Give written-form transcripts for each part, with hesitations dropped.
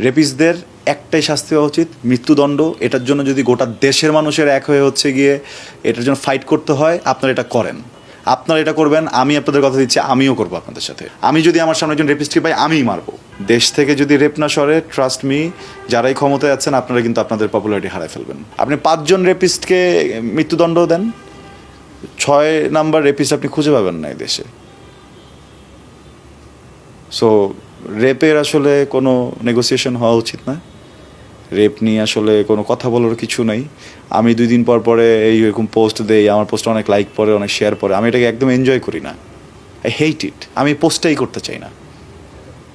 রেপিস্টদের একটাই শাস্তি হওয়া উচিত, মৃত্যুদণ্ড। এটার জন্য যদি গোটা দেশের মানুষের এক হয়ে হচ্ছে গিয়ে এটার জন্য ফাইট করতে হয়, আপনারা এটা করেন, আপনারা এটা করবেন। আমি আপনাদের কথা দিচ্ছি, আমিও করবো আপনাদের সাথে। আমি যদি আমার সামনে একজন রেপিস্টকে পাই, আমিই মারবো। দেশ থেকে যদি রেপ না সরে, ট্রাস্ট মি, যারাই ক্ষমতায় আছেন আপনারা কিন্তু আপনাদের পপুলারিটি হারায় ফেলবেন। আপনি 5 জন রেপিস্টকে মৃত্যুদণ্ড দেন, 6 নাম্বার রেপিস্ট আপনি খুঁজে পাবেন না এই দেশে। সো রেপের আসলে কোনো নেগোসিয়েশন হওয়া উচিত না। রেপ নিয়ে আসলে কোনো কথা বলার কিছু নেই। আমি 2 দিন পর পরে এইরকম পোস্ট দেই, আমার পোস্টে অনেক লাইক পড়ে, অনেক শেয়ার পড়ে, আমি এটাকে একদম এনজয় করি না। আই হেইট ইট। আমি পোস্টটাই করতে চাই না,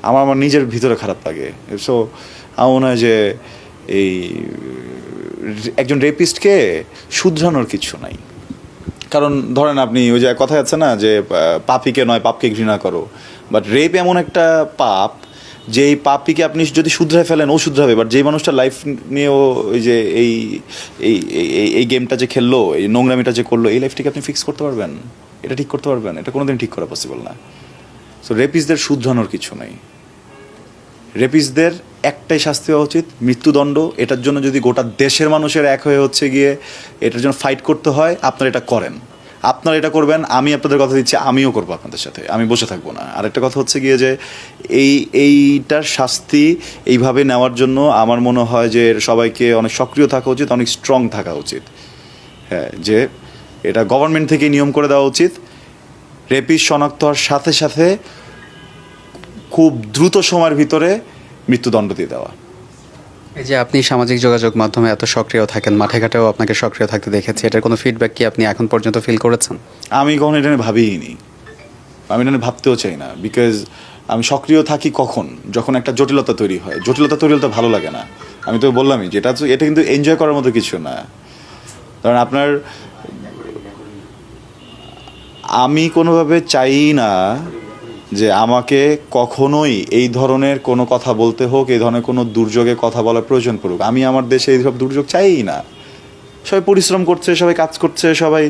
আমার নিজের ভিতরে খারাপ লাগে। সো আমার মনে হয় যে এই একজন রেপিস্টকে শুধরানোর কিছু নাই। কারণ ধরেন আপনি ওই যে কথায় আছে না যে পাপীকে নয় পাপকে ঘৃণা করো, বাট রেপ এমন একটা পাপ যে এই পাপীকে আপনি যদি শুধরায় ফেলেন ও শুধরাবে, বাট যেই মানুষটা লাইফ নিয়েও ওই যে এই এই এই গেমটা যে খেললো, এই নোংরামিটা যে করলো, এই লাইফটিকে আপনি ফিক্স করতে পারবেন? এটা ঠিক করতে পারবেন? এটা কোনোদিন ঠিক করা পসিবল না। সো রেপিস্টদের শুধরানোর কিছু নেই। রেপিস্টদের একটাই শাস্তি হওয়া উচিত, মৃত্যুদণ্ড। এটার জন্য যদি গোটা দেশের মানুষের এক হয়ে হচ্ছে গিয়ে এটার জন্য ফাইট করতে হয়, আপনারা এটা করেন, আপনারা এটা করবেন। আমি আপনাদের কথা দিচ্ছি, আমিও করবো আপনাদের সাথে, আমি বসে থাকবো না। আরেকটা কথা হচ্ছে গিয়ে যে এইটার শাস্তি এইভাবে নেওয়ার জন্য আমার মনে হয় যে সবাইকে অনেক সক্রিয় থাকা উচিত, অনেক স্ট্রং থাকা উচিত। হ্যাঁ, যে এটা গভর্নমেন্ট থেকে নিয়ম করে দেওয়া উচিত, রেপিস্ট শনাক্ত হওয়ার সাথে সাথে খুব দ্রুত সময়ের ভিতরে মৃত্যুদণ্ড দিয়ে দেওয়া। এই যে আপনি সামাজিক যোগাযোগ মাধ্যমে এত সক্রিয় থাকেন, মাঠে ঘাটেও আপনাকে সক্রিয় থাকতে দেখেছি, এটার কোনো ফিডব্যাক কি আপনি এখন পর্যন্ত ফিল করেছেন? আমি কখনো এটা নিয়ে ভাবিনি, আমি এটা নিয়ে ভাবতেও চাই না। বিকজ আমি সক্রিয় থাকি কখন, যখন একটা জটিলতা তৈরি হয়। জটিলতা তৈরি হলে তো ভালো লাগে না। আমি তো বললামই যেটা, এটা কিন্তু এনজয় করার মতো কিছু না। কারণ আপনার, আমি কোনোভাবে চাই না যে আমাকে কখনোই এই ধরনের কোনো কথা বলতে হোক, এই ধরনের কোনো দুর্যোগে কথা বলার প্রয়োজন পড়ুক। আমি আমার দেশে এই সব দুর্যোগ চাইই না। সবাই পরিশ্রম করছে, সবাই কাজ করছে, সবাই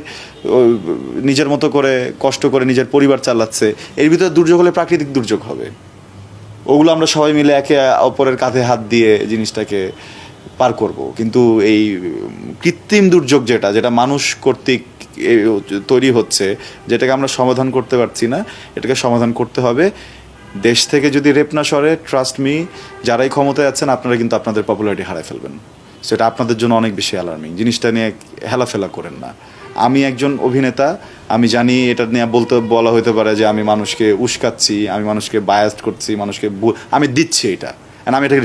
নিজের মতো করে কষ্ট করে নিজের পরিবার চালাচ্ছে। এর ভিতরে দুর্যোগ হলে প্রাকৃতিক দুর্যোগ হবে, ওগুলো আমরা সবাই মিলে একে অপরের কাঁধে হাত দিয়ে জিনিসটাকে পার করব। কিন্তু এই কৃত্রিম দুর্যোগ যেটা মানুষ কর্তৃক তৈরি হচ্ছে, যেটাকে আমরা সমাধান করতে পারছি না, এটাকে সমাধান করতে হবে। দেশ থেকে যদি রেপ না সরে, ট্রাস্ট মি, যারাই ক্ষমতায় আছেন আপনারা কিন্তু আপনাদের পপুলারিটি হারায় ফেলবেন। সেটা আপনাদের জন্য অনেক বেশি অ্যালার্মিং। জিনিসটা নিয়ে হেলাফেলা করেন না। আমি একজন অভিনেতা, আমি জানি এটা নিয়ে বলা হতে পারে যে আমি মানুষকে উস্কাচ্ছি, আমি মানুষকে বায়াস্ট করছি, মানুষকে আমি দিচ্ছি এটা, আমি এটাকে